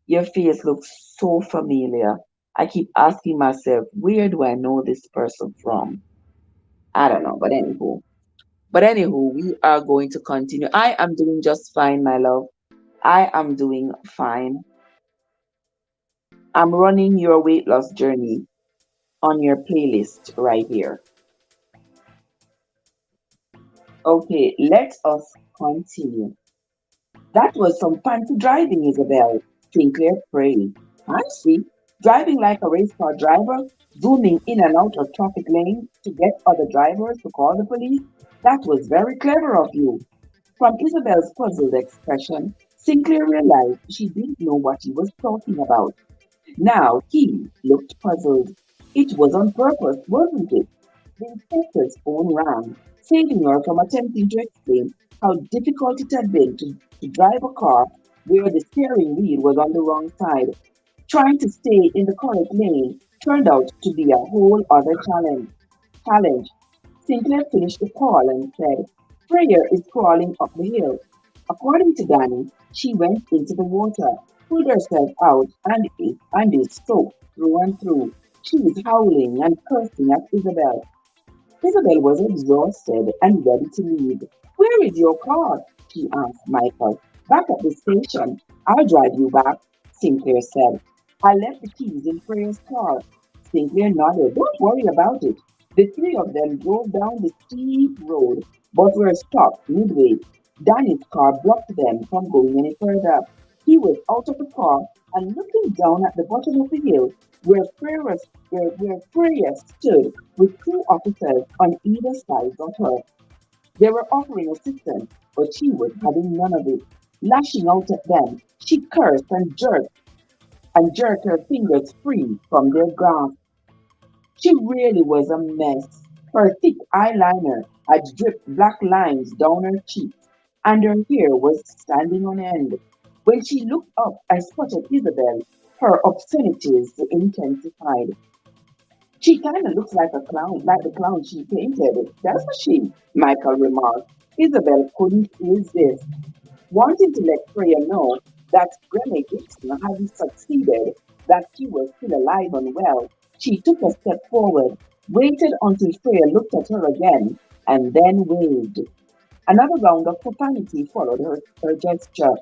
Speaker 1: Your face looks so familiar. I keep asking myself, where do I know this person from? I don't know, but anywho. But anywho, we are going to continue. I am doing just fine, my love. I am doing fine. I'm running your weight loss journey on your playlist right here. Okay, let us continue. That was some fancy driving, Isabel, Sinclair prayed. I see. Driving like a race car driver, zooming in and out of traffic lanes to get other drivers to call the police. That was very clever of you. From Isabel's puzzled expression, Sinclair realized she didn't know what he was talking about. Now he looked puzzled. It was on purpose, wasn't it? The inspector's phone rang, saving her from attempting to explain how difficult it had been to drive a car where the steering wheel was on the wrong side. Trying to stay in the correct lane turned out to be a whole other challenge. Sinclair finished the call and said, Freya is crawling up the hill. According to Danny, she went into the water, pulled herself out, and is soaked through and through. She was howling and cursing at Isabel. Isabel was exhausted and ready to leave. Where is your car? She asked Michael. Back at the station. I'll drive you back, Sinclair said. I left the keys in Freya's car. Sinclair nodded. Don't worry about it. The three of them drove down the steep road, but were stopped midway. Danny's car blocked them from going any further. He was out of the car and looking down at the bottom of the hill where Freya stood with two officers on either side of her. They were offering assistance, but she was having none of it. Lashing out at them, she cursed and jerked her fingers free from their grasp. She really was a mess. Her thick eyeliner had dripped black lines down her cheeks, and her hair was standing on end. When she looked up and spotted Isabel, her obscenities intensified. She kind of looks like the clown she painted, doesn't she? Michael remarked. Isabel couldn't resist. Wanting to let Freya know that Rene Gibson hadn't succeeded, that she was still alive and well, she took a step forward, waited until Freya looked at her again, and then waved. Another round of profanity followed her gesture.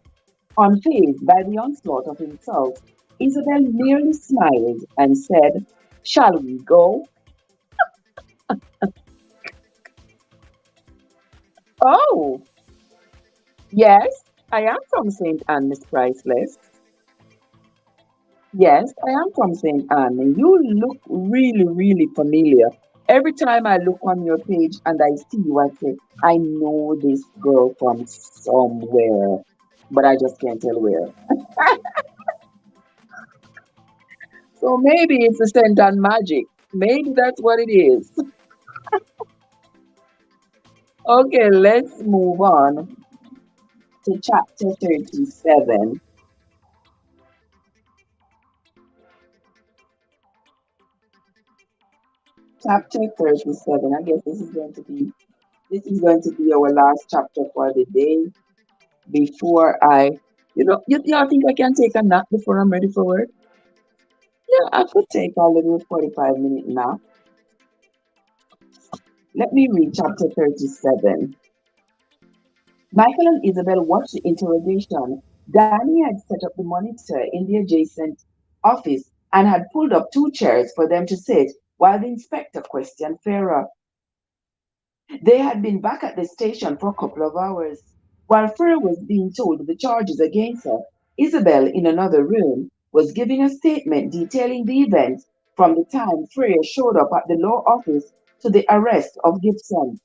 Speaker 1: Unfazed by the onslaught of insults, Isabel merely smiled and said, Shall we go? Oh, yes, I am from St. Anne, Miss Priceless. Yes, I am from St. Anne. And you look really, really familiar. Every time I look on your page and I see you, I say, I know this girl from somewhere, but I just can't tell where. So maybe it's a St. Anne magic. Maybe that's what it is. Okay, let's move on to chapter 37. Chapter 37. I guess this is going to be our last chapter for the day before y'all think I can take a nap before I'm ready for work? Yeah, I could take a little 45-minute nap. Let me read chapter 37. Michael and Isabel watched the interrogation. Danny had set up the monitor in the adjacent office and had pulled up two chairs for them to sit while the inspector questioned Farah. They had been back at the station for a couple of hours. While Freya was being told the charges against her, Isabel, in another room, was giving a statement detailing the events from the time Freya showed up at the law office to the arrest of Gibson.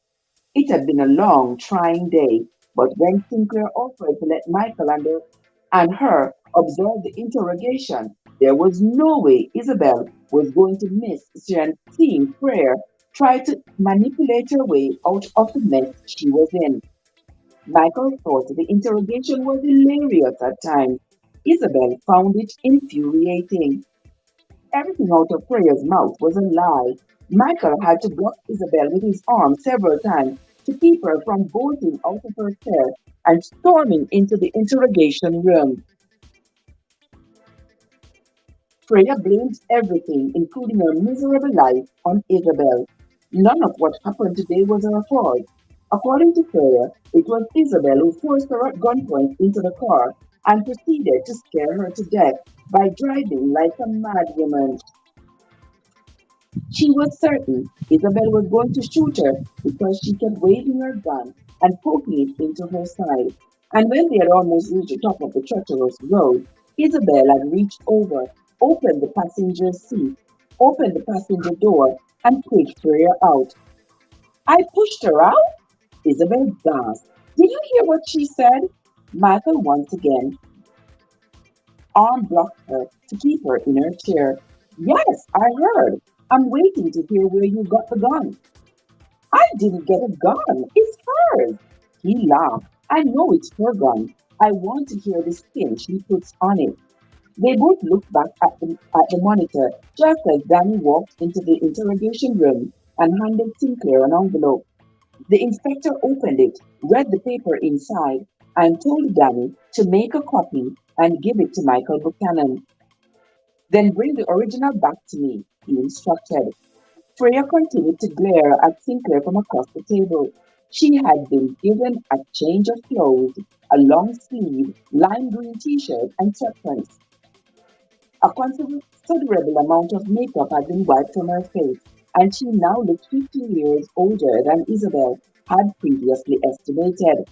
Speaker 1: It had been a long, trying day, but when Sinclair offered to let Michael and her observe the interrogation, there was no way Isabel was going to miss seeing Freya try to manipulate her way out of the mess she was in. Michael thought the interrogation was hilarious at times. Isabel found it infuriating. Everything out of Freya's mouth was a lie. Michael had to block Isabel with his arm several times to keep her from bolting out of her chair and storming into the interrogation room. Freya blamed everything, including her miserable life, on Isabel. None of what happened today was her fault. According to Freya, it was Isabel who forced her at gunpoint into the car and proceeded to scare her to death by driving like a mad woman. She was certain Isabel was going to shoot her because she kept waving her gun and poking it into her side. And when they had almost reached the top of the treacherous road, Isabel had reached over, opened the passenger seat, opened the passenger door, and pushed Freya out. I pushed her out? Isabel gasped. Did you hear what she said? Michael once again arm blocked her to keep her in her chair. Yes, I heard. I'm waiting to hear where you got the gun. I didn't get a gun. It's hers. He laughed. I know it's her gun. I want to hear the spin she puts on it. They both looked back at the monitor just as Danny walked into the interrogation room and handed Sinclair an envelope. The inspector opened it, read the paper inside, and told Danny to make a copy and give it to Michael Buchanan. Then bring the original back to me, he instructed. Freya continued to glare at Sinclair from across the table. She had been given a change of clothes, a long sleeve, lime green t shirt, and sweatpants. A considerable amount of makeup had been wiped from her face, and she now looked 15 years older than Isabel had previously estimated.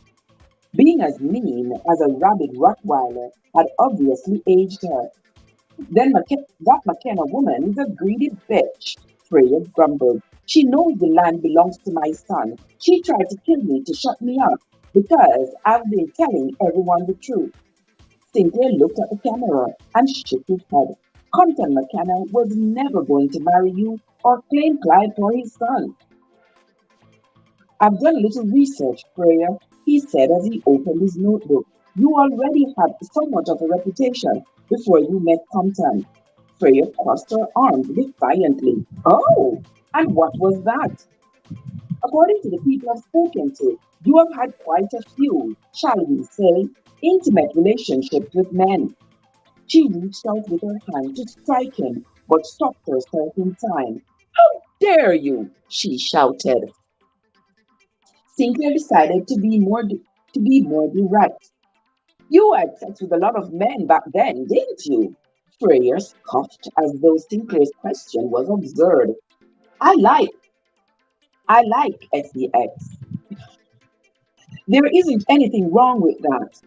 Speaker 1: Being as mean as a rabid Rottweiler had obviously aged her. That McKenna woman is a greedy bitch, Freya grumbled. She knows the land belongs to my son. She tried to kill me to shut me up because I've been telling everyone the truth. Sinclair looked at the camera and shook his head. Compton McKenna was never going to marry you or claim Clyde for his son. I've done a little research, Freya, he said as he opened his notebook. You already had somewhat of a reputation before you met Compton. Freya crossed her arms defiantly. Oh, and what was that? According to the people I've spoken to, you have had quite a few, shall we say, intimate relationships with men. She reached out with her hand to strike him, but stopped herself in time. How dare you? She shouted. Sinclair decided to be more direct. You had sex with a lot of men back then, didn't you? Freya scoffed as though Sinclair's question was absurd. I like, I like SDX. There isn't anything wrong with that.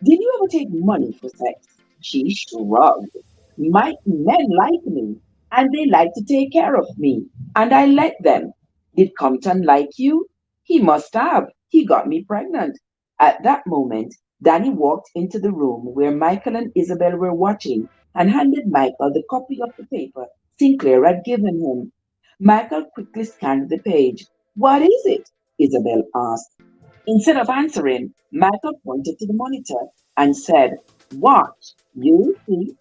Speaker 1: Did you ever take money for sex? She shrugged. My men like me, and they like to take care of me, and I let them. Did Compton like you? He must have. He got me pregnant. At that moment, Danny walked into the room where Michael and Isabel were watching and handed Michael the copy of the paper Sinclair had given him. Michael quickly scanned the page. What is it? Isabel asked. Instead of answering, Michael pointed to the monitor and said, Watch, you see.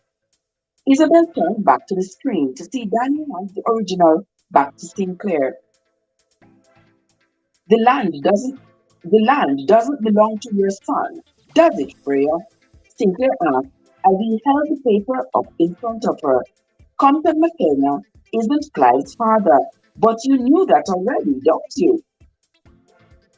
Speaker 1: Isabel turned back to the screen to see Danny hand the original back to Sinclair. The land doesn't the land doesn't belong to your son, does it, Freya? Sinclair asked as he held the paper up in front of her. Compton McKenna isn't Clyde's father, but you knew that already, don't you?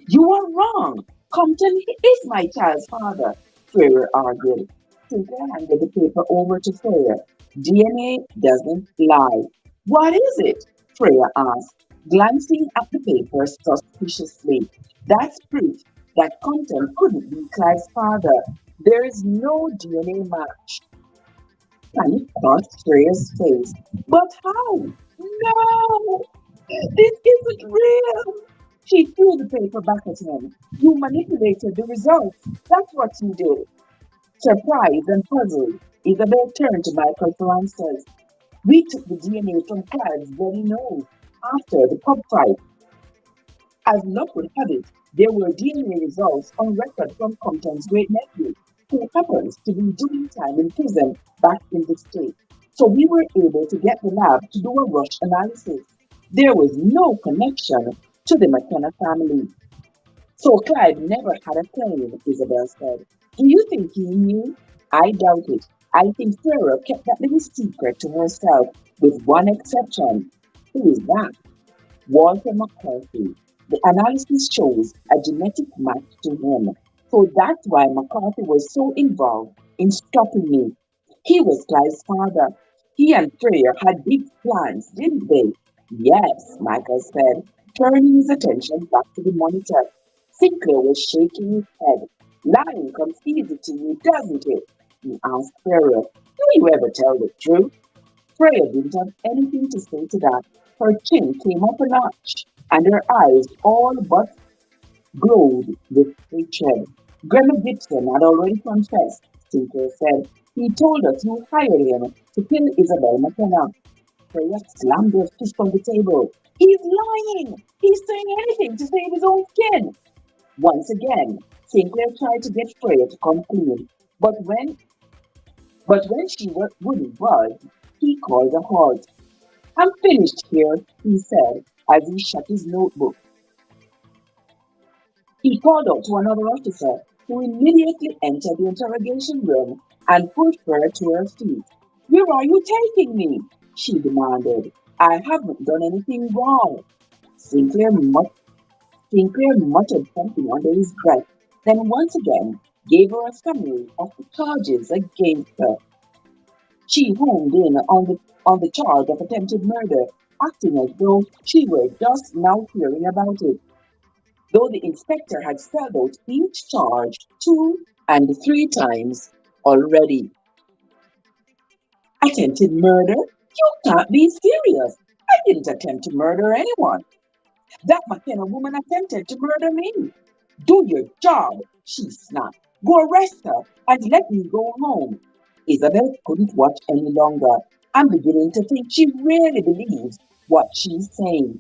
Speaker 1: You are wrong. Compton is my child's father, Freya argued. Sinclair handed the paper over to Freya. DNA doesn't lie. What is it? Freya asked, glancing at the paper suspiciously. That's proof that Compton couldn't be Clyde's father. There is no DNA match. Panic crossed Freya's face. But how? No! This isn't real! She threw the paper back at him. You manipulated the results. That's what you did. Surprised and puzzled, Isabel turned to Michael for answers. We took the DNA from Clyde's very nose after the pub fight. As luck would have it, there were DNA results on record from Compton's great nephew, who happens to be doing time in prison back in the States. So we were able to get the lab to do a rush analysis. There was no connection to the McKenna family. So Clyde never had a claim, Isabel said. Do you think he knew? I doubt it. I think Sarah kept that little secret to herself, with one exception. Who is that? Walter McCarthy. The analysis shows a genetic match to him. So that's why McCarthy was so involved in stopping me. He was Clyde's father. He and Freya had big plans, didn't they? Yes, Michael said, turning his attention back to the monitor. Sinclair was shaking his head. Lying comes easy to you, doesn't it? He asked Freya. Do you ever tell the truth? Freya didn't have anything to say to that. Her chin came up a notch, and her eyes all but glowed with hatred. Grandma Gibson had already confessed, Sinclair said. He told us you hired him to kill Isabel McKenna. Freya slammed her fist on the table. He's lying! He's saying anything to save his own skin! Once again, Sinclair tried to get Freya to come clean, but when she wouldn't budge, he called a halt. I'm finished here, he said as he shut his notebook. He called out to another officer, who immediately entered the interrogation room and pushed her to her feet. Where are you taking me? She demanded. I haven't done anything wrong. Sinclair, mut- Sinclair muttered something under his breath, then once again gave her a summary of the charges against her. She homed in on the charge of attempted murder, acting as though she were just now hearing about it, though the inspector had spelled out each charge 2 and 3 times already. Attempted murder? You can't be serious. I didn't attempt to murder anyone. That McKenna woman attempted to murder me. Do your job, she snapped. Go arrest her and let me go home. Isabel couldn't watch any longer. I'm beginning to think she really believes what she's saying.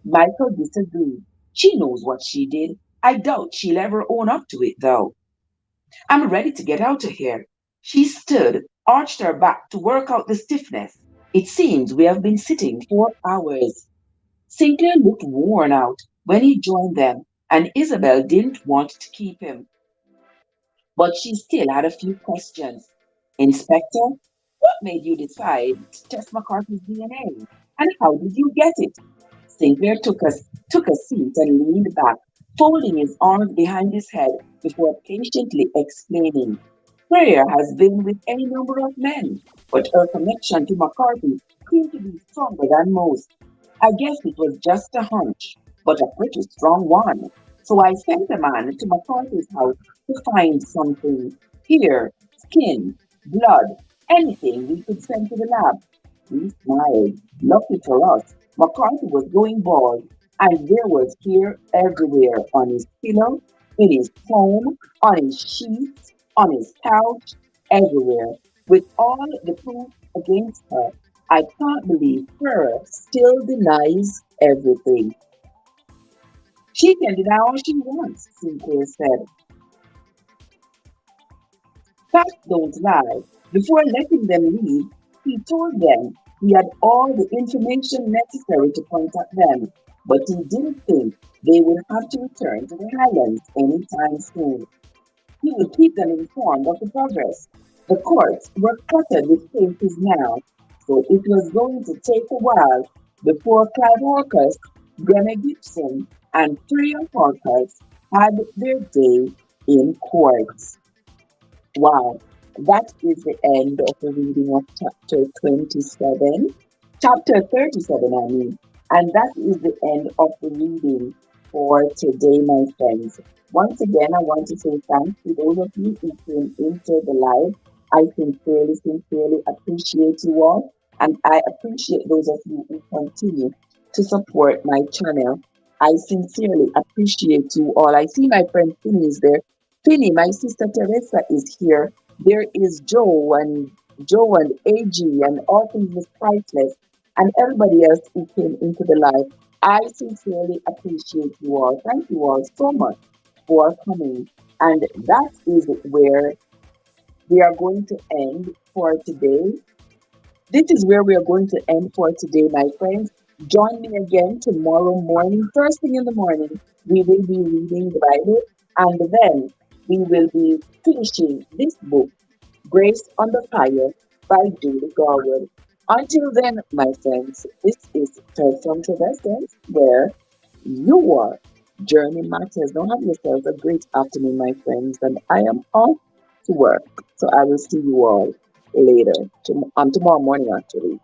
Speaker 1: Michael disagreed. She knows what she did. I doubt she'll ever own up to it, though. I'm ready to get out of here. She stood, arched her back to work out the stiffness. It seems we have been sitting for hours. Sinclair looked worn out when he joined them, and Isabel didn't want to keep him. But she still had a few questions. Inspector, what made you decide to test McCarthy's DNA? And how did you get it? Sinclair took a seat and leaned back, folding his arms behind his head before patiently explaining. Freya has been with any number of men, but her connection to McCarthy seemed to be stronger than most. I guess it was just a hunch, but a pretty strong one. So I sent a man to McCarthy's house to find something. Here, skin, blood, anything we could send to the lab. He smiled. Lucky for us, McCarthy was going bald, and there was hair everywhere on his pillow, in his home, on his sheets, on his couch, everywhere. With all the proof against her, I can't believe her still denies everything. She can deny all she wants, Sinclair said. Facts don't lie. Before letting them leave, he told them he had all the information necessary to contact them, but he didn't think they would have to return to the Highlands anytime soon. He would keep them informed of the progress. The courts were cluttered with cases now, so it was going to take a while before Clive Orcus, Graham Gibson, and Freya Orcus had their day in court. Wow, that is the end of the reading of chapter 27. Chapter 37, I mean. And that is the end of the reading for today, my friends. Once again, I want to say thanks to those of you who came into the live. I sincerely appreciate you all. And I appreciate those of you who continue to support my channel. I sincerely appreciate you all. I see my friend Finney is there. Finney, my sister Teresa is here. There is Joe and AG and all things is priceless and everybody else who came into the live. I sincerely appreciate you all. Thank you all so much for coming. And that is where we are going to end for today. This is where we are going to end for today, my friends. Join me again tomorrow morning, first thing in the morning. We will be reading the Bible and then we will be finishing this book, Grace Under Fire by Julie Garwood. Until then, my friends, this is Trev from Trevessence, where you are. Journey matters. Don't have yourselves a great afternoon, my friends, and I am off to work. So I will see you all later, tomorrow morning, actually.